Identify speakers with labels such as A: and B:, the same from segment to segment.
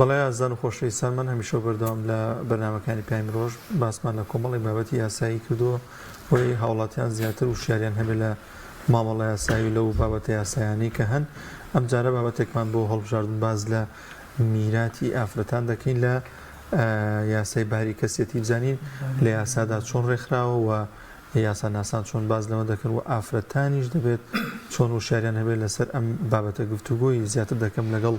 A: بەڵێ ئازان و خۆشەویستان من هەمیشە بەردەوام لە بەرنامەکانی پێم ڕۆژ باسمان لە کۆمەڵی بابەتی یاسایی کردووە بۆی هاوڵاتیان زیاتر و شاریان هەبێت لە مامەڵە یاسایی لەو بابەتە یاسایانی کە هەن ئەم جارە بابەتێکمان بۆ هەڵبژاردن باز لە میراتی ئافرەتان دەکەین لە یاسای باری کەسێتی بزانین لە یاسادا چۆن ڕێکخراوە و یاسا ناسان چۆن باز لەمە دەکەن و ئافرەتانیش دەبێت چۆن وشاریان هەبێت لەسەر ئەم بابەتە گفتوگۆی زیاتر دەکەم لەگەڵ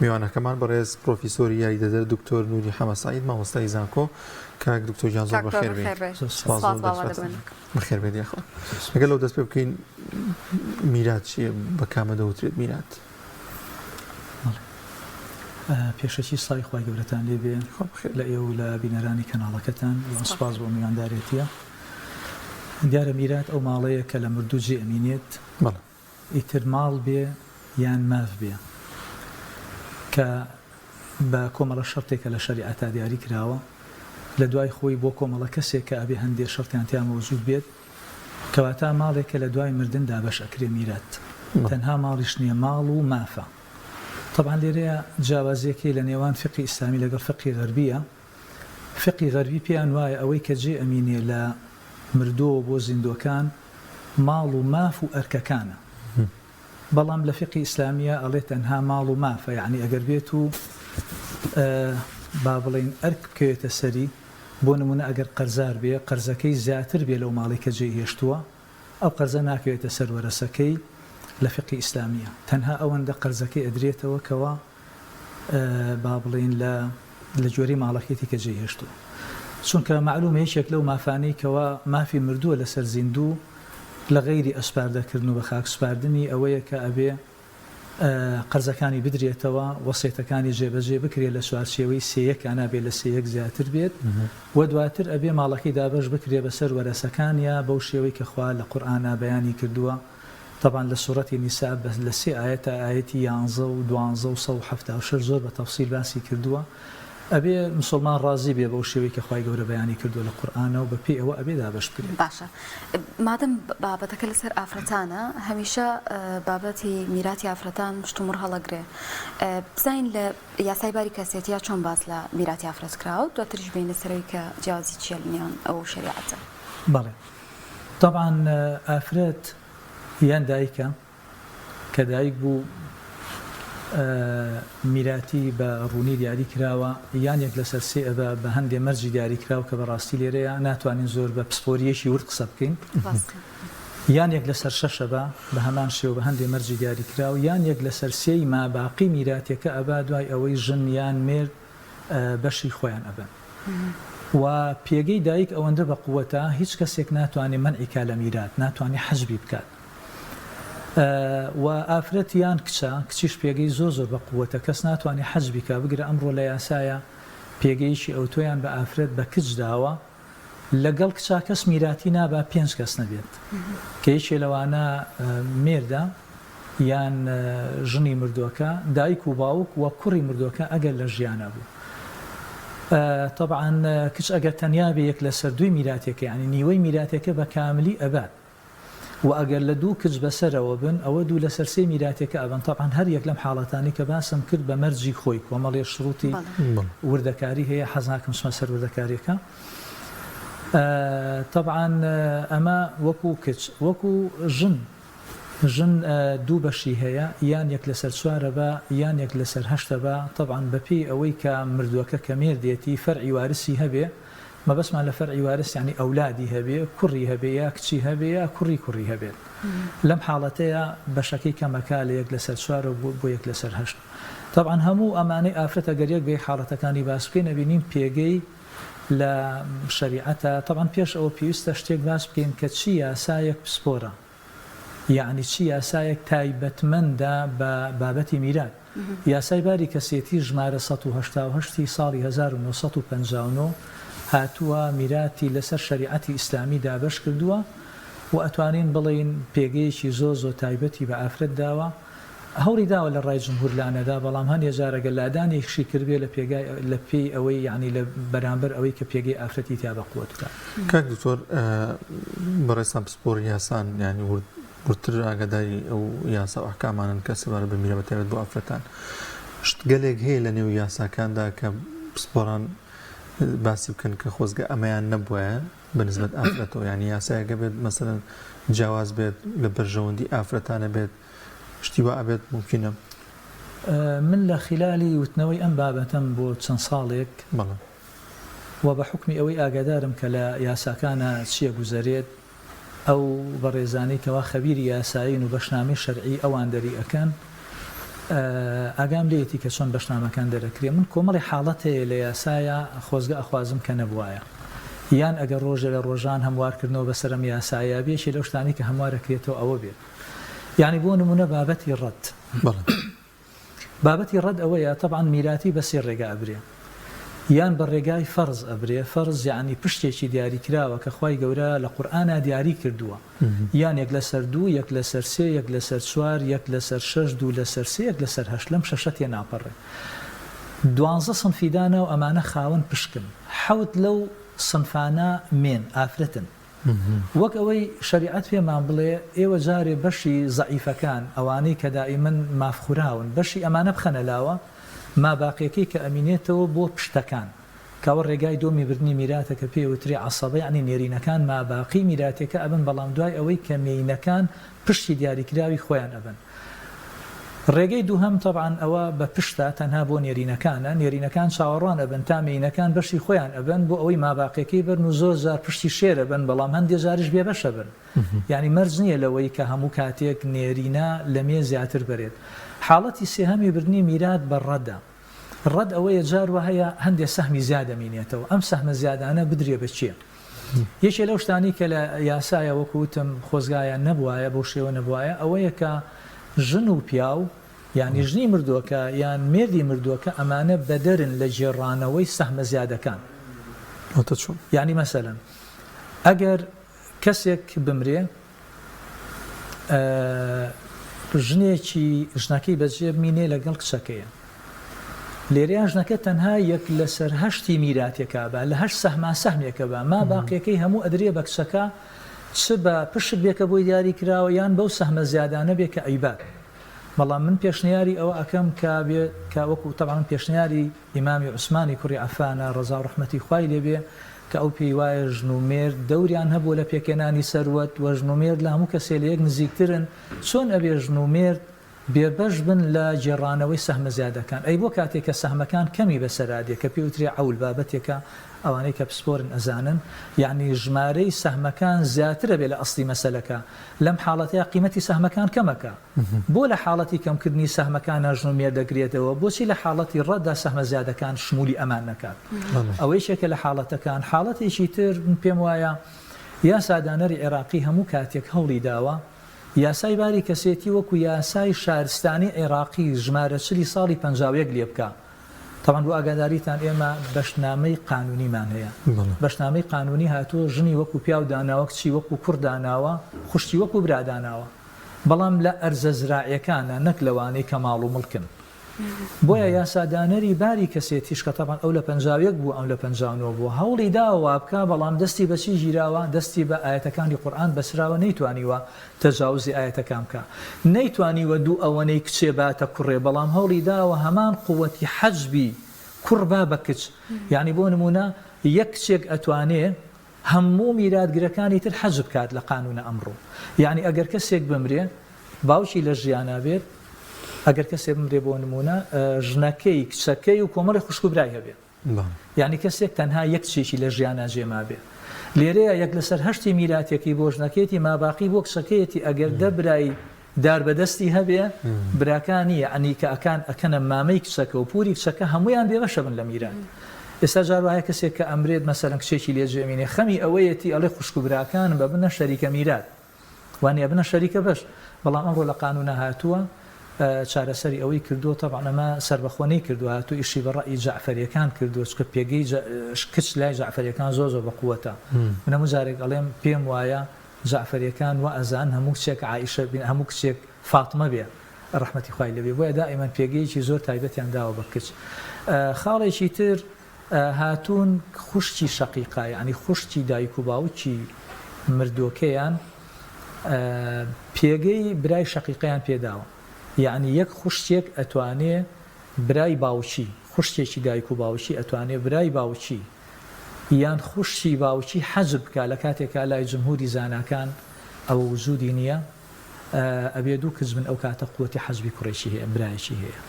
A: میوانەکەمان بەڕێز پرۆفیسۆری یاریدەدەر دکتۆر نوری حەمەسعید مامۆستای زانکۆ کاک دکتۆر جان زۆر بەخێر بێت بەخێر بێت یاخوا لەگەڵ لەو دەست پێ بکەین میرات چییە بە کامە دەوترێت میرات
B: پێشەکی سای خوای گەورەتان لێبێ لە ئێوە لە بینەرانی کەناڵەکەتان سوپاس بۆ میواندارێتیە دیارە میرات ئەو ماڵەیە کە لە مردوو جێ ئەمینێت ئیتر ماڵ بێ یان ماف بێ کە بە کۆمەڵە شەرتێکە لە شەریعەتا دیاری کراوە لە دوای خۆی بۆ کۆمەڵە کەسێک کە ئەبێ هەندێک شەرتیان تیا مەوجود بێت کەواتە ماڵێکە لە دوای مردندا بەش ئەکرێ میرات تەنها ماڵیش نییە ماڵ و مافە طبعا لێرەیە جیاوازیەکەی لە نێوان فقی ئیسلامی لەگەڵ فقی غەربیە فقی غەربی پێیان وایە ئەوەی کە جێ ئەمینێ لە مردووە بۆ زیندوەکان ماڵ و ماف و ئەرکەکانە بەڵام لە فقی ئیسلامیە ئەڵێ تەنها ماڵ و مافە یعنی ئەگەر بێت و با بڵێن ئەرک بکەوێتە سەری بۆ نمونە ئەگەر قەرزار بێ قەرزەکەی زیاتر بێ لەو ماڵی کە جێ هێشتووە ئەو قەرزە ناکەوێتە سەر وەرەسەکەی لە فقی ئیسلامیە تەنها ئەوەندە قەرزەکەی ئەدرێتەوە کەوە با بڵێن لە جۆری ماڵەکەیەتی کە جێ هێشتووە چونکە معلومە هیچێک لەو مافانەی کەوە مافی مردووە لەسەر زیندوو لە غەیری ئەسپاردەکردن و بە خاک سپاردنی ئەوەیە کە ئەبێ قەرزەکانی بدرێتەوە وەسیەتەکانی جێبەجێ بکرێت لە سوارچێوەی سێیەک نابێت لە سێیەک زیاتر بێت و دواتر ئەبێ ماڵەکەی دابەش بکرێت بەسەر وەرەسەکان یا بەو شێوەی کە خوا لە قورئانە بەیانی کردووە طبعا لە سوورەتی نیسا لە سێ ئاەتە ئاەتی 11 و 12 و 176 زۆر بە تەفسیل باسی کردووە ئەبێ مسلمان ڕازی بێ بەو شێوەی کە خوای گەورە بەیانی کردووە لە قورئانە و بەپێی ئەوە ئەبێ دابەش بکرێت
C: باشە مادەم بابەتەکە لەسەر ئافرەتانە هەمیشە بابەتی میراتی ئافرەتان شتومڕ هەڵەگرێ بزانین لە یاسای باری کەسێتیە چۆن باز لە میراتی ئافرەت کراوە دواتریش بینە سەرەوەی کە جیازی چیە لەنێوان ئەو شریعەتە
B: بەڵێ طبعا ئافرەت یان دایکە کە دایک بوو میراتی بە ڕوونی دیاری کراوە یان یەک لەسەر سێ ئەبە بە هەندێ مەرجی دیاری کراوە کە بەڕاستی لێرەیە ناتوانین زۆر بە پسپۆریەشی ورد قسە بکەین یان یەک لەسەر شەشەبە بە هەمان شێوە بە هەندێ مەرجی دیاری کراوە یان یەک لەسەر سێی ماباقی میراتێکە ئەبا دوای ئەوەی ژن یان مێرد بەشی خۆیان ئەبن و پێگەی دایک ئەوەندە بە قووەتە هیچ کەسێک ناتوانێت مەنعیکا لە میرات ناتوانێت حەجبی بکات و ئافرەت یان کچیش پێگەی زۆر بە قووەتە کەس ناتوانێت حەجبی کا بگرە ئەمڕۆ لە یاسایە پێگەیشی ئەوتۆیان بە ئافرەت بە کچ داوە لەگەڵ کچا کەس میراتی نابا 5 کەس نەبێت کە هیچێ لەوانە مێردە یان ژنی مردووەکە دایک و باوک و کوڕی مردووەکە ئەگەر لە ژیانە بوو طبعا کچ ئەگەر تەنیا بێ یەک لەسەر دوی میراتێکە یعنی نیوەی میراتێکە بە کاملی ئەبات و ئەگەر لە دوو کچ بەسەرەوە بن ئەوە دوو لەسەر سێ میراتێکە ئەبن طبعا هەر یەک لەم حاڵەتانی کە باسم کرد بە مەرجی خۆی کۆمەڵێ شروتی وردەکاری هەیە حەزناکەم چمە سەر وردەکاریەکە طبعا ئەمە وەکو کچ وەکو ژن دوو بەشی هەیە یان یەک لەسەر 4 بە یان یەک لەسەر 8 بە طبعا بەپێی ئەوەی کە مردووەکە کە مێردێتی فەرعی وارسی هەبێ مەبەسمان لە فەرعی وارس یعنی ئەولادی هەبێ کوڕی هەبێ یا کچی هەبێ یا کوڕی هەبێت لەم حاڵەتەیە بەشەکەی کەمەکە لە یەک لەسەر 4 بۆ یەک لەسەر 8 طبعا هەموو ئەمانەی ئافرەتە گەریەک بێ حاڵەتەکانی باس بکەین ئەبینین پێگەی لە شەریعەتە طبعا پێش ئەوە پێویستە شتێک باس بکەین کە چی یاسایەک پسپۆرە یعنی چی یاسایەک تایبەتمەندە بە بابەتی میرات یاسای باری کەسێتی ژمارە 188 ساڵی 1959 هاتووە میراتی لەسەر شریعەتی ئیسلامی دابەش کردووە و ئەتوانین بڵێن پێگەیەکی زۆر تایبەتی بە ئافرەت داوە هەوری داوە لە ڕای جمهور لانەدا بەڵام هەندێک جارەگە لادانێکشی کردبێ لە پێی ئەوەی یعنی لە بەرامبەر ئەوەی کە پێگەی ئافرەتی تا بە قووەت بکات
A: کاک دکتۆر بەڕێستان پسپۆر یاسان ینی ورتر ئاگاداری ئەو یاسا و ئەحکامانن کە سەبارەت بە میرە بەتایبەت بۆ ئافرەتان گەلێک هەیە لە نێو یاساکاندا کە پسپۆران باسی بکەن کە خۆزگە ئەمەیان نەبووە بەنسبەت ئافرەتەوە ینی یاسایەکە بێت مەسەرەن جیاواز بێت لە بەرژەوەندی ئافرەتانە بێت شتی وا ئەبێت ممکنە
B: من لە خلالی وتنەوەی ئەم بابەتەم بۆ چەند ساڵێک
A: بەڵێ
B: و بە حکمی ئەوەی ئاگادارم کە لە یاساکانە چییە گوزارێت ئەو بەڕێزانەی کەوا خەبیری یاسایین و بەشنامەی شەرعی ئەوان دەری ئەەکەن ئاگام لێتی کە چۆن بەشنامەکان دەرەکرێ من کۆمەڵی حاڵەت هەیە لە یاسایە خۆزگە ئەخوازم کە نەبووایە یان ئەگەر ڕۆژە لە ڕۆژان هەموارکردنەوە بەسەرم یاسایە بێشی لەو شتانی کە هەموارەکرێتەوە ئەوە بێت یعنی بۆ نمونە بابەتی ڕەت بابەتی ڕەت ئەوەیە طبعاً میراتی بە سێ ڕێگا ئەبرێ یان بە ڕێگای فەرز ئەبرێ فەرز یعنی پشتێکی دیاری کراوە کە خوای گەورە لە قورئانە دیاری کردووە یان یەک لەسەر دوو یەک لەسەر سێ یەک لەسەر چوار یەک لەسەر شەش دوو لەسەر سێ یەک لەسەر هەشت لەم شەشە تێ ناپەڕێ 12 سنفیدانە و ئەمانە خاوەن پشکن حەوت لەو سنفانە مێن ئافرەتن وەک ئەوەی شەریعەت پێمان بڵێ ئێوە جارێ بەشی زەعیفەکان ئەوانەی کە دائیمەن مافخوراون بەشی ئەمانە بخەنە لاوە ما باقیەکەی کە ئەمینێتەوە بۆ پشتەکان کاوە ڕێگای دۆمی بردننی میراتە کە پێوتری عەسەبە یعنی نێرینەکان ما باقی میراتێکە ئەبن بەڵام دوای ئەوەی کە مێینەکان پشتی دیاریکراوی خۆیان ئەبن ڕێگەی دووهەم طبعاً ئەوە بە پشتە تەنها بۆ نێرینەکانە نێرینەکان چاوەڕوان ئەبن تا مێینەکان بەشی خۆیان ئەبن بۆ ئەوەی ماباقیەکەی بن و زۆر جار پشتی شێرە بن بەڵام هەندێک جاریش بێ بەشە بن یعنی مەرج نییە لەوەی کە هەموو کاتێک نێرینە لە مێ زیاتر بێت حاڵەتی سێهەمی بردننی میرات بە ڕەتدا ڕەت ئەوەیە جاروە هەیە هەندێک سەهمی زیادەمینێتەوە ئەم سەهمە زیادانە بدرێ بە چییە یەکێ لەو شتانی کە لە یاسایە وەکوتم خۆزگایە نەبوایە بۆ شێوە نەبوایە ئەوەیە کە ژن و پیاو یعنی ژنی مردووەکە یان مێردی مردووەکە ئەمانە بەدەرن لە جێڕانەوەی سەهمە زیادەکان یعنی مەسەلەن ئەگەر کەسێک بمرێ ژنەکەی بەجێ بمینێ لەگەڵ کچەکەیە لێرەیان ژنەکە تەنها یەک لەسەر هەشتی میراتێکە بە لە هەشت سەهما سەهمێکە بە ما باقیەکەی هەموو ئەدرێ بە کچەکە چ بە پشت بێکە بۆی دیاری کراوە یان بەو سەهمە زیادانە بێ کە ئەیبات بەڵام من پێشنیاری ئەوە ئەەکەم کە وەکو تەبعاً پێشنیاری ئیمامی عوسمانی کوڕی عەفانە ڕەزا و ڕەحمەتی خوای لێبێ کە ئەو پێی وایە ژن و مێرد دەوریان هەبوو لە پێکێنانی سەروەت و ژن و مێرد لە هەموو کەسێ لە یەک نزیکترن چۆن ئەبێ ژن و مێرد بێبەش بن لە جێڕانەوەی سەهمە زیادەکان ئەی بۆ کاتێک کە سەهمەکان کەمی بەسەرادێ کە پێوتری عەول بابەتێکە ئەوانەی کە پسپۆرن ئەزانن یعنی ژمارەی سەهمەکان زیاترە بێ لە ئەسڵی مەسەلەکە لەم حاڵەتەیە قیمەتی سەهمەکان کەمەکە بۆ لە حاڵەتی کەمکردنی سەهمەکانە ژن و مێرد دەگرێتەوە بۆچی لە حاڵەتی ڕەتدا سەهمە زیادەکان شمولی ئەمان نەکات ئەوەی شێکە لە حاڵەتەکان حاڵەتێکی تر پێم وایە یاسادانەری عێراقی هەموو کاتێک هەوڵی داوە یاسای باری کەسێتی وەکو یاسای شارستانی عێراقی ژمارە چلی ساڵی 51 لێ بکە طبعاً بۆ ئاگاداریتان ئێمە بەشنامەی قانونیمان هەیە بەشنامەی قانونی هاتووە ژنی وەکو پیاو داناوە کچی وەکو کوڕ داناوە خوشتی وەکو برا داناوە بەڵام لە ئەرزە زراعیەکانە نەک لەوانەی کە ماڵ و مڵکن بۆیە یاسادانەری باری کەسێتیش کە طبعاً ئەو لە 51 بوو ئەم لە 59 بوو هەوڵی داوە بکە بەڵام دەستی بەچی ژیراوە دەستی بە ئاەتەکانی قورئان بەسراوە نەیتوانیوە تەجاوزی ئاەتەکان بکە نەیتوانیوە دوو ئەوەنەی کچێ باتە کوڕێ بەڵام هەوڵی داوە هەمان قووەتی حەجبی کوڕ با بە کچ یعنی بۆ نمونە یەک کچێک ئەتوانێ هەموو میراتگرەکانی تر حەجب بکات لە قانونە ئەمڕۆ یعنی ئەگەر کەسێک بمرێ باوکی لە ژیانە بێت ئەگەر کەسێک بمرێ بۆ نمونە ژنەکەی کچەکەی و کۆمەڵی خوشک و برای هەبێ یعنی کەسێک تەنها یەک کچێکی لە ژیانە جێما بێ لێرەیە یەک لەسەر هەشتی میراتێکی بۆ ژنەکەیەتی ماباقی بۆ کچەکەیەتی ئەگەر دەبرای دار بەدەستی هەبێ براکانی یعنی کە ئەکەنە مامەی کچەکە و پوری کچەکە هەمویان بێبەشە بن لە میرات ئێستا جار وایە کەسێک کە ئەمرێت مەسەلەن کچێکی لێجێمینێ خەمی ئەوەیەتی ئەڵێ خوشک و براکان بە بنە شەریکە میرات وانە بنە شەریکە بەش بەڵام ئەمڕۆ لە قانونە هاتووە چارەسەری ئەوەی کردو طبعا ئەمە سربەخۆنەی کردو هاتو ئیشی بە ڕەئی جەعفەریەکان کردو چکە پێگەی کچ لای جەعفەریەکان زۆر بە قووەتە من هەموو جارێک ئەڵێم پێم وایە جەعفەریەکان و ئەزان هەموو کچێک عایشە بین هەموو کچێک فاتمە بێ ڕەحمەتی خوای لەبێ بۆیە دائیمەن پێگەیەکی زۆر تایبەتیان داوە بە کچ خاڵێکی تر هاتوون خوشتی شەقیقا یعنی خوشتی دایک و باوکی مردووەکەیان پێگەی برای شەقیقەیان پێداوە یعنی یەک خوشتێک ئەتوانێ برای باوچی خوشتێکی دایک و باوکی ئەتوانێت برای باوکی یان خوشتی باوکی حەزب بکە لە کاتێکا لای جمهوری زاناکان ئەوە وجودی نییە ئەبێ دوو کەس بن ئەو کاتە قووەتی حەزبی کوڕێکی هەیە برایەکی هەیە.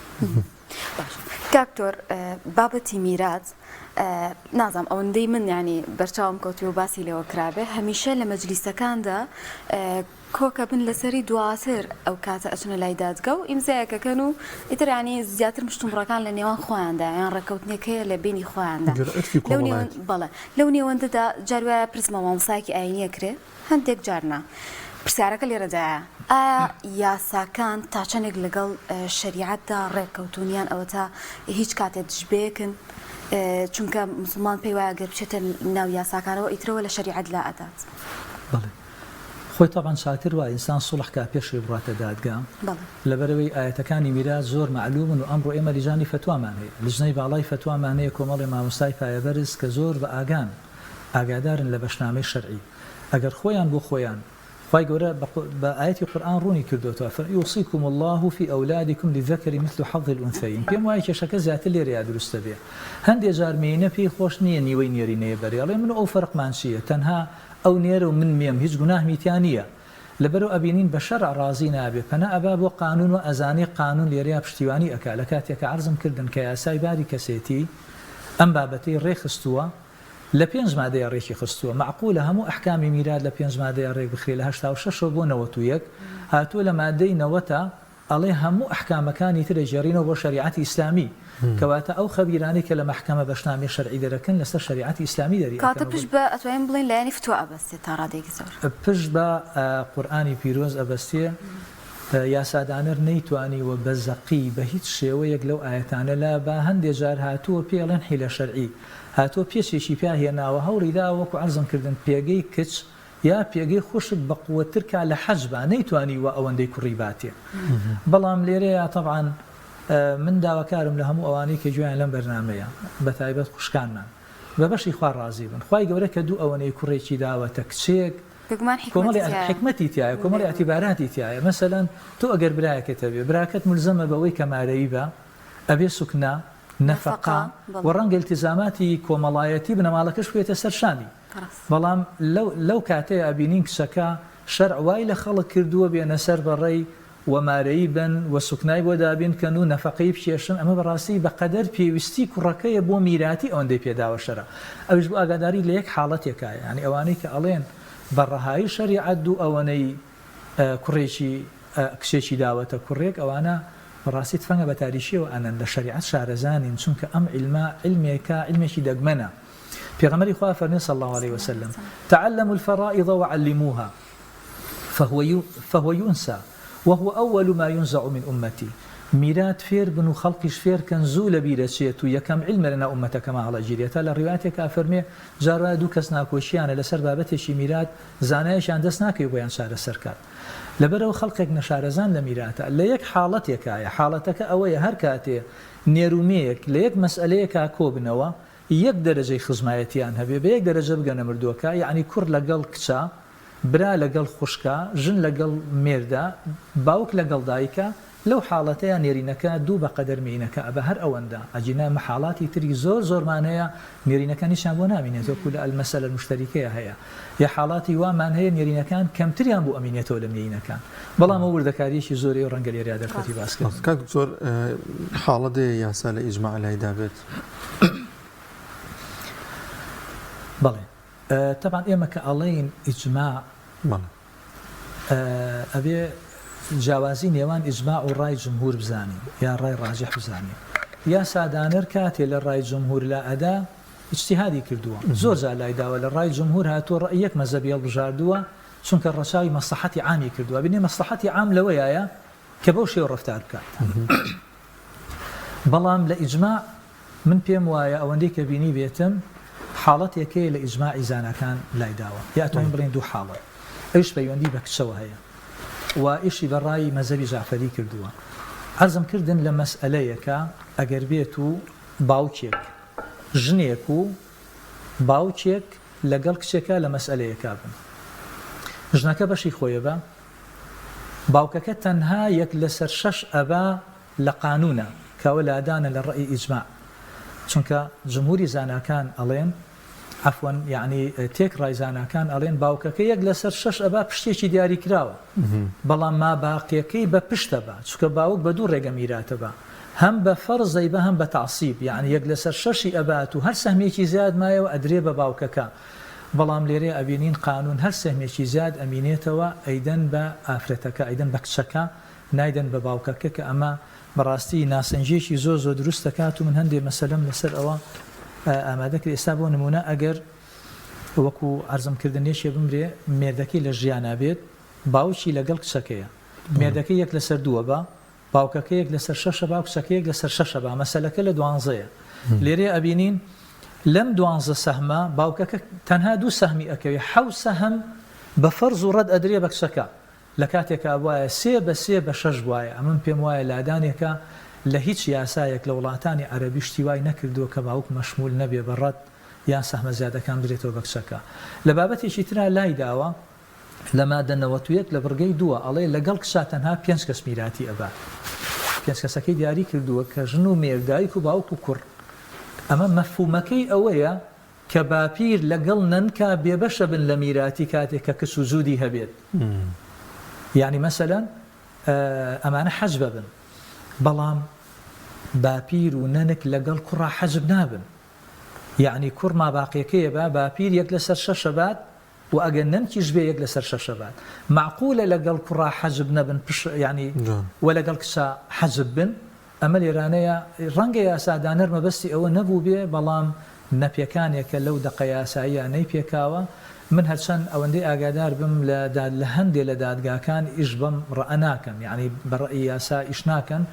C: کاکتۆر بابەتی میرات نازام ئەوەندەی من ینی بەرچاوم کەوتی و باسی لێوە کرابێ هەمیشە لە مەجلیسەکاندا کۆکە بن لەسەری دواتر ئەو کاتە ئەچنە لای دادگا و ئیمزایەکەکەن و ئیتر ینی زیاتر مشتومڕەکان لە نێوان خۆیاندا یان ڕێکەوتنیەکەیە لە بینی خۆیاندا بەڵێ لەو نێوەندەدا جاروایە پرسمە مامۆسایەکی ئاینیە کرێ هەندێک جارنا پرسیارەکە لێرەدایە ئایا یاساکان تا چەندێک لەگەڵ شریعەتدا ڕێککەوتونیان ئەوە تا هیچ کاتێک دژبێکن چونکە مسلمان پێی وایە گەر بچێتە ناو یاساکانەوە ئیترەوە لە شریعەت لا ئەدات.
B: بەڵێ خۆی تاوان چاکر وایە ئینسان سوڵح کا پێشی بڕاتە دادگا لەبەرەوەی ئاەتەکانی میرات زۆر معلومن و ئەمڕۆ ئێمە لیژانی فتوامان هەیە لژنەی باڵای فتوامان هەیە کۆمەڵی مامۆستای پایەبەرز کە زۆر بە ئاگادارن لە بەشنامەی شەرعی ئەگەر خۆیان بۆ خۆیان خی گەورە بە ئاەتی قورئان ڕوونی کردوتەوە یوصیکم الله في أولادكم للذكر مثل حظ الأنثيين پێم وایە کێشەکە زیاتر لێرەیە دروستە بێ هەندێک جار مێینە پێی خۆش نییە نیوەی نێرینەیە بەرێڵێ من ئەو فەرقمان چییە تەنها ئەو نێرە و من مێم هیچ گوناهمیتیان نییە لەبەرەوە ئەبینین بە شەرع ڕازی نابێ پەنا ئەبا بۆ قانون و ئەزانەی قانون لێرەیە پشتیوانی ئەکا لە کاتێکە عەرزم کردن کە یاسای باری کەسێتی ئەم بابەتەی ڕێخستووە لە 5 مادەیە ڕێکی خستووە معقولە هەموو ئەحکامی میرات لە 5 مادەیە ڕێک بخرێ لە 86 بۆ 91 هاتووە لە مادەی 90 ئەڵێ هەموو ئەحکامەکانی ترە ژێڕینەوە بۆ شریعەتی ئیسلامی کەواتە ئەو خەبیرانی کە لە مەحکەمە بەشنامەی شەرعی دەرەکەن لەسەر شریعەتی ئیسلامی دەری
C: کاتە پشت بە ئەتوانین بڵێن لایەنی فتووە ئەبەستێت تا ڕادێکی زۆر
B: پشت بە قورئانی پیرۆز ئەبەستێ یاسادانەر نەیتوانی و بە زەقی بە هیچ شێوەیەک لەو ئاەتانە لا بە هەندێک جار هاتووە پێڵێن حیلە شەرعی هاتووە پێچێکی پیاهێناوە هەوڕیدا وەکو عەرزم کردن پێگەی کچ یا پێگەی خوشک بە قووەترکە لە حەجبا نەیتوانی وە ئەوەندەی کوڕی باتێ بەڵام لێرەیە طبعاً من داواکارم لە هەموو ئەوانەی کە گوێیان لەم بەرنامەیە بە تایبەت خوشکانمان بە بەشی خوا ڕازی بن خوای گەورە کە دوو ئەوەنەی کوڕێکی داوەتە کچێک کۆمەڵی حکمەتی تایە کۆمەڵی ئەتیباراتی تایە مەسەلەن تۆ ئەگەر برایەکەتە بێ براکەت ملزەمە بەوەی کە مارەیی بە ئەبێ سوکنا نەفەقا و ڕەنگە التیزاماتی کۆمەڵایەتی بنەماڵەکەش بێتە سەرشانی بەڵام لەو کاتەیە ئەبینین کچەکە شەرع وای لە خەڵک کردووە بێنە سەر بەڕێی ومارەی بن و سوکنای بۆ دابین کەن و نەفەقەی بکێشن ئەمە بەڕاستی بەقەدەر پێویستی کوڕەکەیە بۆ میراتی ئەوەندەی پێداوە شەرە ئەوش بۆ ئاگاداری لە یەک حاڵەتێکایە ینی ئەوانەی کە ئەڵێن بەڕەهایی شەریعەت دوو ئەوەنەی کوڕێکی کچێکی داوەتە کوڕێک ئەوانە بەڕاستی فەنگە بە تاریشیەوە ئەنەن لە شەریعەت شارەزانین چونکە ئەم علمێکە علمێکی دەگمەنە پێغەمبەری خوا فەرمێ صلی الله عليه وسلم تعلموا الفرائض وعلموها فهو ينسى وهو أول ما ينزع من أمتي میرات فێر بن و خەڵقیش فێر کەن زوو لە بیرەچێت و یەکەم علمە لەناو ئومەتەکەما هەڵەگیرێتە لە ڕیواتێکا فەرمێ جارا دوو کەس ناکۆشیانە لەسەر بابەتێکی میرات زانایەشیان دەست ناکەی بۆیان چارەسەر کات لەبەرەوە خەڵقێک نەشارەزان لە میراتە لە یەک حاڵەتێکایە حاڵەتەکە ئەوەیە هەر کاتێ نێرومەیەک لە یەک مەسئلەیەکا کۆبنەوە یەک دەرەجەی خزمایەتیان هەبێ بە یەک دەرەجە بگەنە مردووەکە یعنی کوڕ لەگەڵ کچە برا لەگەڵ خوشکە ژن لەگەڵ مێردا باوک لەگەڵ دایکە لەو حاڵەتەیە نێرینەکە دوو بە قەدەر مینەکە ئەبە هەر ئەوەندە ئەجینە مەحاڵاتی تری زۆرمانەیە نێرینەکانیشان بۆ نامینێت وەکو لە ئەلمەسەلە مشتەریکەیە هەیە یا حاڵاتی وامان هەیە نێرینەکان کەمتریان بۆ ئەمینێتەوە لە مێینەکان بەڵام ئەو وردەکاریەکی زۆری و ڕەنگە لێرە دەرفەتی باسکرد
A: کاک زۆر حاڵەتێ یاسا لە ئیجماع لایدا بێت
B: بەڵێ طبعا ئێمە کە ئەڵێین ئیجماع ئەبێ جیاوازی نێوان ئیجماع و ڕای جمهور بزانین یا ڕای ڕاجح بزانین یا سادانەر کاتێ لە ڕای جمهور لا ئەدا اجتیهادی کردووە زۆر جار لای داوە لە ڕای جمهور هاتووە ڕای یەک مەزەبی هەڵبژاردووە چونکە ڕەچاوی مەسلحەتی عامی کردووە بینێ مەسلحەتی عام لەوەیە کە بەو شێوە ڕەفتار بکات بەڵام لە ئیجماع من پێم وایە ئەوەندەی کە بینی بێتم حاڵەتێکەیە لە ئیجماعی زانەکان لای داوە یا ئەتوانین بڵێن دوو حاڵەت ئەوش پەیوەندی بە کچەوە هەیە و ئیشی بەڕای مەزەبی جعفەری کردووە عەرزم کردن لە مەسئلەیەکە ئەگەر بێت و باوکێک ژنێک و باوکێک لەگەڵ کچێکە لە مەسئلەیەکە بن ژنەکە بەشی خۆیە باوکەکە تەنها یەک لەسەر 6 ئەبا لە قانونە کەوە لادانە لە ڕێی ئیجماع چونکە جمهوری زاناکان ئەڵێن عفوا یعنی تێک ڕای زاناکان ئەڵێن باوکەکە یەک لەسەر 6 ئەبا پشتێکی دیاری کراوە بەڵام ما باقیەکەی بە پشتە بە چونکە باوک بە دوو ڕێگە میراتە بە هەم بە فەرزەی بە هەم بە تعسیب یعنی یەک لەسەر 6 ئەبات و هەر سەهمێکی زیاد مایەوە ئەدرێ بە باوکەکە بەڵام لێرێ ئەبینین قانون هەر سەهمێکی زیاد ئەمینێتەوە ئەیدەن بە ئافرەتەکە ئەیدەن بە کچەکە نایدەن بە باوکەکە کە ئەمە بەڕاستی ناسەنجێکی زۆر دروست دەکات و من هەندێک مەسەلەم لەسەر ئەوە ئامادەکرد ئێستا بۆ نمونە ئەگەر وەکو ئەرزمکردنێشێ بمرێ مێردەکەی لە ژیانە بێت باوکی لەگەڵ کچەکەیە مێردەکەی یەک لەسەر 2 بە باوکەکە یەک لەسەر 6 با کچەکە یەک لەسەر 6 با مەسەلەکە لە 12ەیە لێرێ ئەبینین لەم 12 سەهمە باوکەکە تەنها 2 سەهمی ئەکەوێ 7 سەهم بە فەرز و ڕەد ئەدرێ بە کچەکە لە کاتێکە وایە 3 بە 3 بە 6 وایە ئەمن پێم وایە لادانێکە لە هیچ یاسایەک لە وڵاتانی عەرەبی شتیوای نەکردووە کە باوک مەشمول نەبێ بە ڕەد یان سەهمە زیادەکان درێتەوە بە کچەکە لە بابەتێکی ترا لای داوە لە مادە 91 لە بڕگەی 2 ئەڵێ لەگەڵ کچە تەنها 5 کەس میراتی ئەبات 5 کەسەکەی دیاری کردووە کە ژن و مێر دایک و باوک و کوڕ ئەمە مەفهومەکەی ئەوەیە کە باپیر لەگەڵ نەنکا بێبەشە بن لە میراتی کاتێک کە کچ و زوودی هەبێت یعنی مەسەلەن ئەمانە حەجب بن بەڵام باپیر و نەنک لەگەڵ کوڕا حەجب نابن یعنی کوڕ ما باقیەکەیە بە باپیر یەک لەسەر 6 بات و ئەگەر نەنکیش بێ یەک لەسەر 6 بات معقولە لەگەڵ کوڕا حەجب نەبن یعنی و لەگەڵ کچە حەجب بن ئەمە لێرانەیە ڕەنگە یاسادانەر مەبەستی ئەوە نەبوو بێ بەڵام نەپێکانێکە لەو دەقە یاساییە نەیپێکاوە من هەرچەند ئەوەندەی ئاگادار بم لە هەندێک لە دادگاکان ئیش بەم ڕەئە ناکەن یعنی بەڕەئی یاسا ئیش ناکەن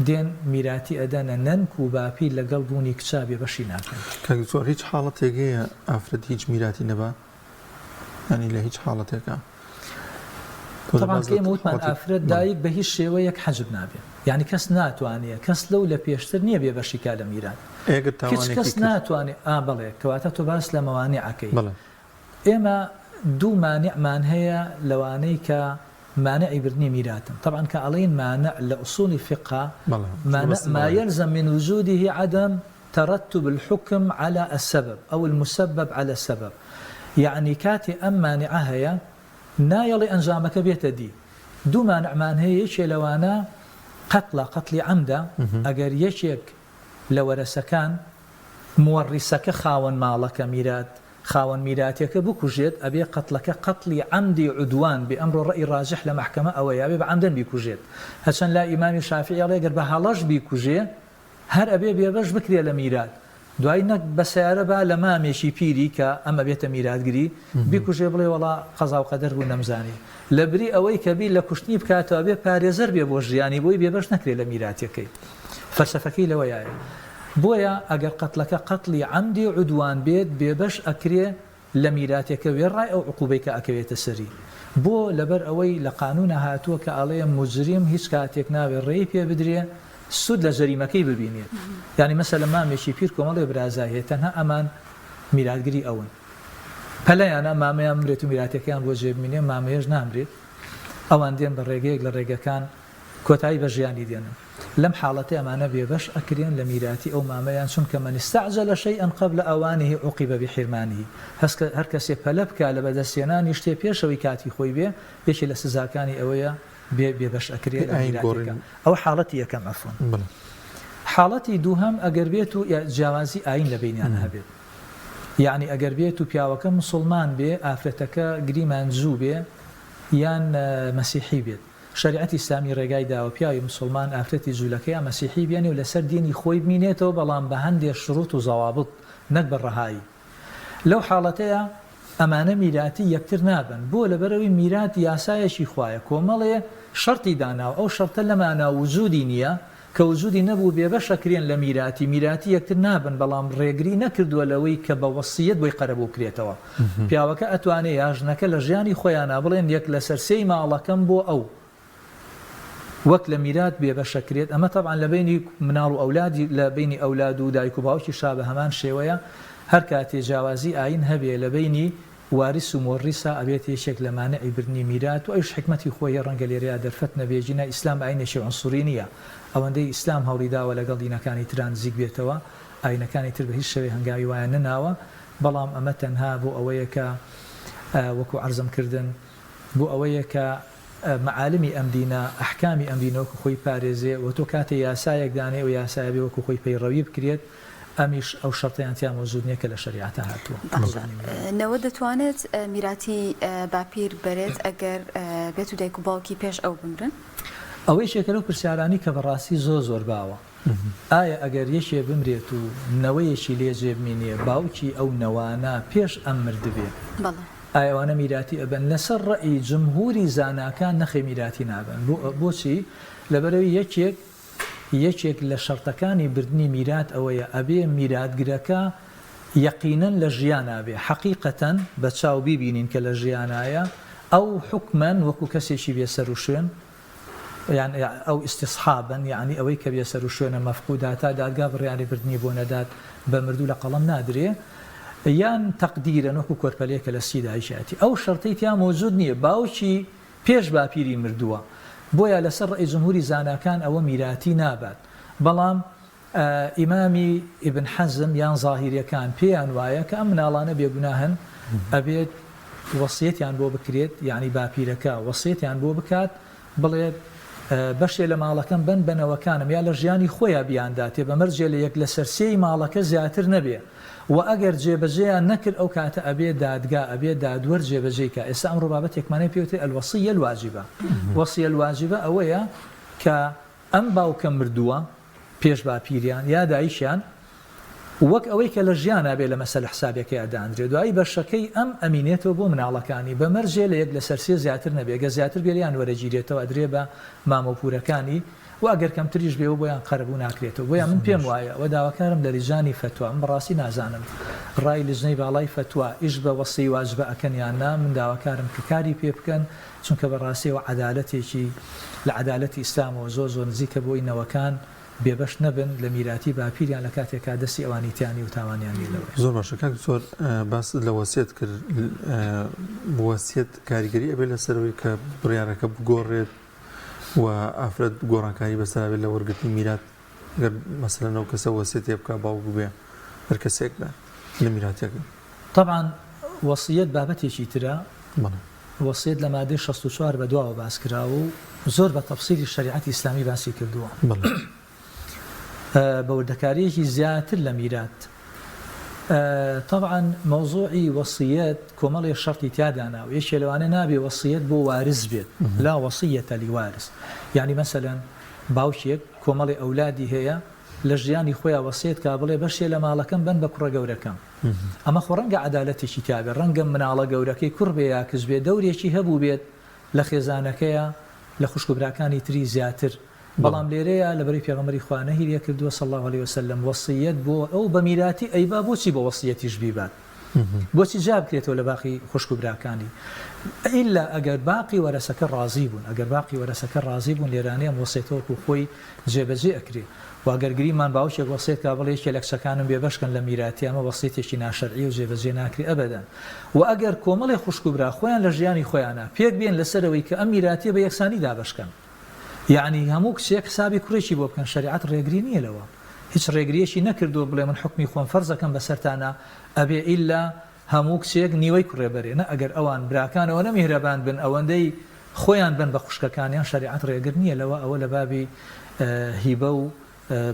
B: دێن میراتی ئەدەنە نەنک و باپیر لەگەڵ بوونی کچا بێبەشی ناکەن
A: کاکزۆر هیچ حاڵەتێکەیە ئافرەت هیچ میراتی نەبا ینی لە هیچ حاڵەتێکە
B: طبعا کەم وتمان ئافرەت دایک بە هیچ شێوەیەک حەجب نابێت یعنی کەس ناتوانێت کەس لەو لە پێشتر نییە بێبەشی کا لە میرات کەس ناتوانێت بڵێ کەواتە تۆ باس لە مەوانێعەکەی ئێمە 2 مانعمان هەیە لەوانەی کە مانعی بردنی میراتن طبعا کە ئەڵێن مانع لە ئوسولی فقه ما يلزم من وجوده عدم ترتب الحكم على السبب أو المسبب على السبب يعني كاتي أم مانعة هي نايلي أنجامك بيتدي 2 مانعمان هي يشي لوانا قتل عمدا أجر يشيك لورسكان مورسك خاون مالك ميرات خاون میراتێکە بکوژێت ئەبێ قەتڵەکە قەتڵی عەمدی عودوان بأمر ڕەئی ڕاجح لە محکەمە ئەوەیە ئەبێ بە عەمدەن بیکوژێت هەرچەند لا ئیمامی شافعی ئەڵێ گەر بە هەڵەش بیکوژێ هەر ئەبێ بێبەش بکرێ لە میرات دوای نەک بە سیارە با لە مامێکی پیری کە ئەمە بێتە میراتگیری بیکوژێ بڵێ وەڵا قەزا و قەدەر بوو نەمزانی لە بری ئەوەی کە بیر لە کوشتنی بکاتەوە بێ پارێزەر بێ بۆ ژیانی بۆی بێبەش نەکرێ لە میراتەکەی فەلسەفەکەی لەوەیە بۆیە ئەگەر قەتڵەکە قەتڵی عەمدی عودوان بێت بێبەش ئەکرێ لە میراتێکە وێڕای ئەو عقوبەی کە ئەکەوێتە سەری بۆ لەبەر ئەوەی لە قانونە هاتووە کە ئەڵێ مجرم هیچ کاتێک ناوێ ڕێی پێ بدرێ سود لە جەریمەکەی ببینێت یعنی مەسەلەن مامێکی پیر کۆمەڵێ برازای هەیە تەنها ئەمان میراتگیری ئەون پەلەیانە مامەیان مرێت و میراتەکەیان بۆ جێبمینێ مامەیەش نامرێت ئەوان دێن بە ڕێگەیەک لە ڕێگەکان کۆتایی بە ژیانی دێنن لەم حاڵەتە ئەمانە بێبەش ئەکرێن لە میراتی ئەو مامەیان چونکە من استعجل شيئا قبل اوانه عوقب بحرمانه هەر کەسێ پەلە بکا لە بەدەستێنانی شتێ پێشەوەی کاتی خۆی بێ یەکێ لە سزاکانی ئەوەیە بێبەش ئەکرێت لە میراتەکە ئەو حاڵەتی یەکەم عەفوان حاڵەتی دووهەم ئەگەر بێت و جیاوازی ئاین لە بینیان هەبێت یعنی ئەگەر بێت و پیاوەکە موسڵمان بێ ئافرەتەکە گریمان زوو بێ یان مەسیحی بێت شریعەتی ئیسلامی ڕێگای داوە پیاوی موسڵمان ئافرەتی جوولەکەی مەسیحی بێنێ و لەسەر دینی خۆی بمینێتەوە بەڵام بە هەندێک شروط و زەوابط نەک بە ڕەهایی لەو حاڵەتەیە ئەمانە میراتی یەکتر نابن بۆ لەبەرەوەی میرات یاسایەکی خوایە کۆمەڵێ شەرتی داناوە ئەو شەرتە لەمانە وجودی نییە کە وجودی نەبوو بێبەشەکرێن لە میراتی یەکتر نابن بەڵام ڕێگری نەکردووە لەوەی کە بە وەسیەت بۆی قەرەبوو کرێتەوە پیاوەکە ئەتوانێت یاژنەکە لە ژیانی خۆیانە بڵێن یەک لەسەر سێی ماڵەکەم بۆ ئەو وەک لە میرات بێبەشەکرێت ئەمە طبعا لە بینی مناڵ و ئەولادی لە بینی ئەولاد و دایک و باوکی شابە هەمان شێوەیە هەر کاتێ جیاوازی ئاین هەبێ لە بینی وارث و مورثە ئەبێت یەکێک لە مانعی برنی میرات و ئەوش حکمەتی خۆی ڕەنگە لێرەیە دەرفەت نەبێژینە ئیسلام ئاینێکی عنسوری نییە ئەوەندەی ئیسلام هەوڵیداوە لەگەڵ دینەکانی تران نزیک بێتەوە ئاینەکانی تر بە هیچ شێوەیە هەنگاوی وایە نەناوە بەڵام ئەمە تەنها بۆ ئەوەیە کە وەکو عەرزم کردن بۆ ئەوەیە کە معالمی ئەم دینە ئەحکامی ئەم دینەوەکو خۆی پارێزێ و تۆ کاتێ یاسایەک دانێ و یاسایە بێ وەکو خۆی پەیڕەوی بکرێت ئەمیش ئەو شەرتەیان تیا مەوجود نییە کە لە شەریعەتە هاتووە
C: نەوە دەتوانێت میراتی باپیر بەرێت ئەگەر بێت و دایک و باوکی پێش ئەو بمرن
B: ئەوەی شێکە لەو پرسیارانی کە بەڕاستی زۆر باوە ئایا ئەگەر یەکێ بمرێت و نەوەیەکی لێجێ بمینێ باوکی ئەو نەوانە پێش ئەم مردبێ ئایوانە میراتی ئەبن لەسەر ڕەئی جمهوری زاناکان نەخێ میراتی نابن بۆچی لەبەرەوەی یەکێک لە شەرتەکانی بردننی میرات ئەوەیە ئەبێ میراتگرەکە یەقینەن لە ژیانە بێ حەقیقەتەن بە چاو بیبینین کە لە ژیانایە ئەو حکمەن وەکو کەسێکی بێسەر و شوێن یان ئەو ئیستصحابن یعنی ئەوەی کە بێسەر و شوێنە مەفقودا تا دادگا بڕیاری بردننی بۆ نەدات بە مردوو لە قەڵەم نادرێ یان تەقدیرە وەکو کۆرپەلەیەکە لە سیدایشاتی ئەو شەرتەی تیا مەوجود نییە باوکی پێش باپیری مردووە بۆیە لەسەر ڕێی جمهوری زاناکان ئەوە میراتی نابات بەڵام ئیمامی ئیبن حەزم یان زاهیریەکان پێیان وایە کە ئەم مناڵانە بێگوناهن ئەبێت وەسیەتیان بۆ بکرێت یعنی باپیرەکە وەسیەتیان بۆ بکات بڵێت بەشێ لە ماڵەکەم بن بنەوەکانم یا لە ژیانی خۆیان بیانداتێ بەمەرجێ لە یەک لە سەرسێی ماڵەکە زیاتر نەبێ و ئەگەر جێبەجێیان نەکرد ئەو کاتە ئەبێ دادگا ئەبێ دادوەر جێبەجێیکە ئێستا ئەمڕۆ بابەتێکمانەی پێوتێ ئەلوەسیە الواجبە وەسیە الواجبە ئەوەیە کە ئەم باوکە مردووە پێش باپیریان یا دایشیان وەک ئەوەی کە لە ژیانە بێ لە مەسەل حسابەکەی ئەدانرێت دوایی بەشەکەی ئەم ئەمینێتەوە بۆ مناڵەکانی بەمەرجێ لە یەک لە سەرسێ زیاتر نەبێ گە زیاتر بێریان وەرەگیرێتەوە ئەدرێ بە مامۆپورەکانی و ئەگەر کەمتریش بێ و بۆیان قەرەبوو ناکرێتەوە بۆیان من پێم وایە و داواکارم لە لیژانی فتووە من بەڕاستی نازانم ڕای لیژنەی باڵای فتووە ئیش بە وەسی واجبە ئەکەن یان نا من داواکارم کە کاری پێ بکەن چونکە بەڕاستیەوە عەدالەتێکی لە عەدالەتی ئیسلامەوە زۆر نزیکە بۆی نەوەکان بێبەش نەبن لە میراتی باپیریان لە کاتێکا دەستی ئەوانیتیانی و تاوانیانی لەوەی
A: زۆر باشە کاک زۆر باس لە وەسیەت کرد وەسیەت کاریگەری ئەبێ لەسەرەوەی کە بڕیارەکە بگۆڕێت و ئافرەت گۆڕانکاری بەسەرابێت لە وەرگرتنی میرات گەر مەسەلەن ئەو کەسە وەسیەتێ بکە باوک بێ هەر کەسێک بێ لە میراتەکە
B: طبعا وەسیەت بابەتێکی ترە وەسیەت لە مادەی 64 بە دواوە باس کراوە و زۆر بە تەفسیری شەریعەتی ئیسلامی باسی کردووە بەوردەکاریەکی زیاتر لە میرات طبعا مەوزوعی وەسیەت کۆمەڵی شەرتی تیادانا و یەکێ لەوانە نابێ وەسیەت بۆ وارث بێت لا وەسیەتە لیوارث یعنی مەسەلەن باوکێک کۆمەڵی ئەولادی هەیە لە ژیانی خۆیان وەسیەت کا بڵێ بەشێ لە ماڵەکەم بن بە کوڕە گەورەکەم ئەمە خۆ ڕەنگە عەدالەتێکی تابێت ڕەنگە مناڵە گەورەکەی کوڕ بێ یا کچ بێ دەورێکی هەبوو بێت لە خێزانەکەیە لە خوشکبراکانی تری زیاتر بەڵام لێرەیە لەبەری پێغەمبەری خوا نەهی کردووە صلی الله علیه وسلم وەسیەت بۆ ئەو بە میراتی ئەیبا بۆچی بە وەسیەتیش بیبات بۆچی جا بکرێتەوە لە باقی خوشکبراکانی ئیلا ئەگەر باقی وەرەسەکە ڕازی بوون ئەگەر باقی وەرەسەکە ڕازی بوون لێرانەیە وەسیەتەوەکو خۆی جێبەجێ ئەکرێ و ئەگەر گریمان باوشێک وەسیەت کا بڵێ یەکێ لە کچەکانم بێبەشکن لە میراتی ئەمە وەسیەتێکی ناشەرعی و جێبەجێ ناکرێ ئەبەدەن و ئەگەر کۆمەڵی خوشکبرا خۆیان لە ژیانی خۆیانە پێک بێن لەسەرەوەی کە ئەم میراتی بە یەکسانی دابەشکەن یعنی هەموو کچێک حسابی کوڕێکی بۆ بکەن شریعەت ڕێگری نییە لەوە هیچ ڕێگریەکی نەکردو بڵێ من حکمی خۆم فەرزەکەم بەسەرتانە ئەبێ ئیلا هەموو کچێک نیوەی کوڕێ بەرێنە ئەگەر ئەوان براکانەوە نەمیهرەبان بن ئەوەندەی خۆیان بن بە خوشکەکانیان شریعەت ڕێگر نییە لەوە ئەوە لە بابی هیبە و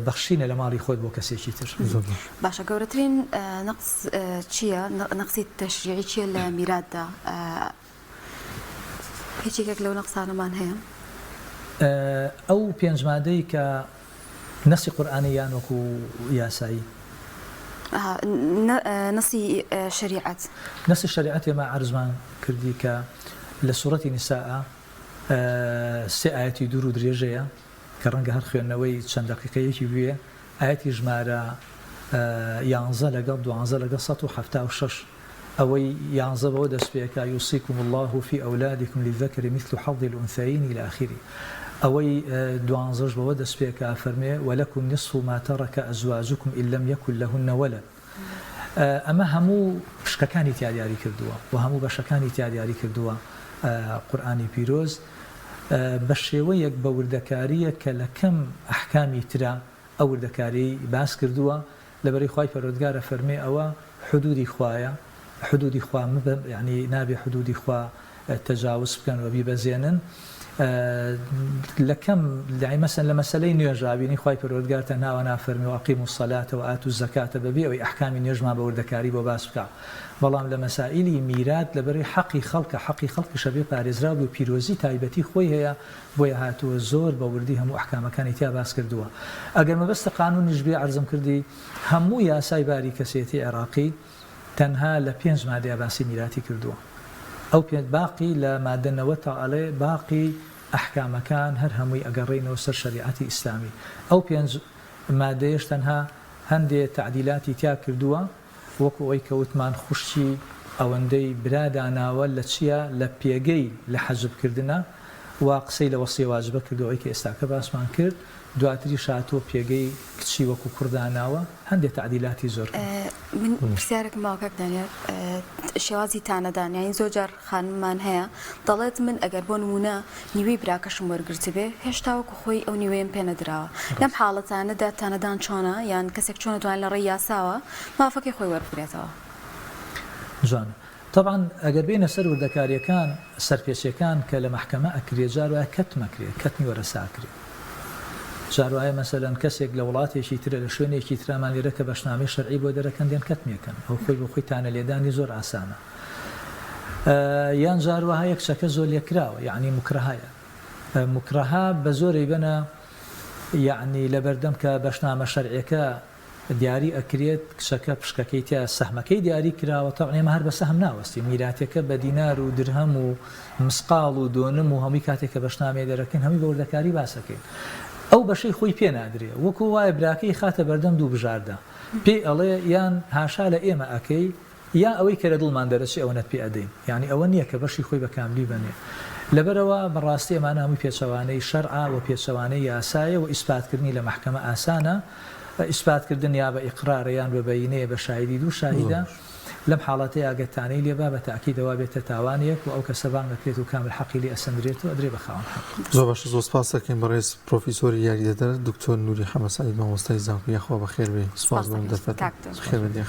B: بەخشینە لە ماڵی خۆت بۆ کەسێکی تر
C: باشە گەورەترین نەقس چییە نەقسی تەشریعی چییە لە میراتدا هیچێکێک لەو نەقسانەمان هەیە
B: ئەو پێنج مادەی کە نەسی قورئانی یان وەکو یاسایی
C: نەسی شریعەت
B: نەسی شریعەت ئێمە عەرزمان کردی کە لە سوورەتی نیساء سێ ئاەتی دوور و درێژەیە کە ڕەنگە هەر خوێندنەوەی چەند دەقیقەیەکی بوێ ئاەتی ژمارە 11 لەگەڵ 12 لەگەڵ 176 ئەوەی 11 بەوە دەست پێکا یوصیکم الله في أولادكم للذكر مثل حظ الأنثيين إلى آخره ئەوەی 12 بەوە دەست پێکا فەرمێ ولكم نصف ما ترك أزواجكم إن لم يكن لهن ولد ئەمە هەموو شکەکانی تیا دیاری کردووە و هەموو بەشەکانی تیا دیاری کردووە قورئانی پیرۆز بە شێوەیەک بە وردەکاریە کە لە کەم ئەحکامی ترا ئەو وردەکاری باس کردووە لەبەرەی خوای پەروەردگارە فەرمێ ئەوە حدودی خوایە حدودی خوا یعنی نابێ حدودی خوا تەجاوز بکەن و بیبەزێنن لە کەم مەسەن لە مەسەلەی نوێژاوینی خوای پەروەردگار تەنها نافەرمی و ئەقیموا الصەلاتە و ئاتوا الزەکاتە بەبێ ئەوەی ئەحکامی نوێژمان بە وردەکاری بۆ باس بکە بەڵام لە مەسائیلی میرات لەبەرەی حەقی خەڵکیشە بێ پارێزراوی و پیرۆزی تایبەتی خۆی هەیە بۆیە هاتووە زۆر بە وردی هەموو ئەحکامەکانی تیا باس کردووە ئەگەر مەبەستە قانونیش بێ عەرزم کردی هەموو یاسای باری کەسێتی عێراقی تەنها لە 5 مادەیە باسی میراتی کردووە ئەو باقی لە مادە 90 تا ئەڵێ باقی ئەحکامەکان هەر هەمووی ئەگەڕێنەوە سەر شەریعەتی ئیسلامی ئەو 5 مادەیەش تەنها هەندێک تعدیلاتی تیا کردووە وەکو ئەوەی کەوتمان خوشتی ئەوەندەی براداناوە لە چییە لە پێگەی لە حەزبکردنە و قسەی لە وەسیە واجبە کردەوەی کە ئێستاکە باسمان کرد دواتری شاتۆ پێگەی کچی وەکو کورداناوە هەندێک تعدیلاتی زۆر
C: من پرسیارێکم باوکەک دانیێت شێوازی تانەدانیانی زۆر جار خانممان هەیە دەڵێت من ئەگەر بۆ نمونە نیوەی براکەشم وەرگرتی بێ هێشتا وەکو خۆی ئەو نیوەیەم پێ نەدراوە لەم حاڵەتانەدا تانەدان چۆنە یان کەسێک چۆنە توان لە ڕێی یاساوە مافەکەی خۆی وەربگرێتەوە
B: جوانە طبعا ئەگەر بینە سەر وردەکاریەکان سەرپێچیەکان کە لە مەحکەمە ئەکرێ جار وایە کەتمەکرێت کەتمی وەرەساکرێت جاروایە مەسەلەن کەسێک لە وڵاتێکی ترە لە شوێنێکی ترامان لێرە کە بەشنامەی شەرعی بۆ دەرەکەن دێن کەتمیەکەن ئەو خۆی بۆ خۆی تانە لێدانی زۆر ئاسانە یان جاروەها یەک شەکە زۆر لێکراوە یعنی مکرەهایە مکرەها بە زۆرەی بەنە یعنی لەبەردەم کە بەشنامە شەرعیەکە دیاری ئەکرێت کشەکە پشکەکەی تیا سەهمەکەی دیاری کراوە تەعنێمە هەر بە سەهم ناوەستی میراتەکە بە دینار و درهەم و مسقاڵ و دۆنم و هەمووی کاتێککە بەشنامێ دەرەکەن هەمووی بە وردەکاری باسەکەین ئەو بەشەی خۆی پێ نادرێ وەکو وایە براکەی خاتە بەردەم دوو بژاردا پێی ئەڵێ یان هاشا لە ئێمە ئەەکەی یا ئەوەی کە لە دڵمان دەرەچی ئەوەنەت پێ ئەدەین یعنی ئەوە نییە کە بەشی خۆی بە کاملی بنێ لەبەرەوە بەڕاستی ئەمانە هەمووی پێچەوانەی شەرعا و پێچەوانەی یاسایە و ئیسپاتکردنی لە مەحکەمە ئاسانە ئیسپاتکردن یا بە ئیقرارە یان بە بەینەیە بە شاهیدی دوو شاهیدە لەم حاڵەتەی ئاگەتانەی لێبا بە تاکیدەوە بێتە تاوانێک و ئەو کەسە بانگ دەکرێت و کامل حەقی لێ ئەسەندرێتەوە ئەدرێ بە خاوەن حەق
A: زۆر باش زۆر سپاس دەکەین بەڕێز پرۆفیسۆری یاریدەدەر دکتۆر نوری حەمەسعید مامۆستای زانکۆیی خوا بەخێر بێ سپاس بۆم دەفەت خێر بێ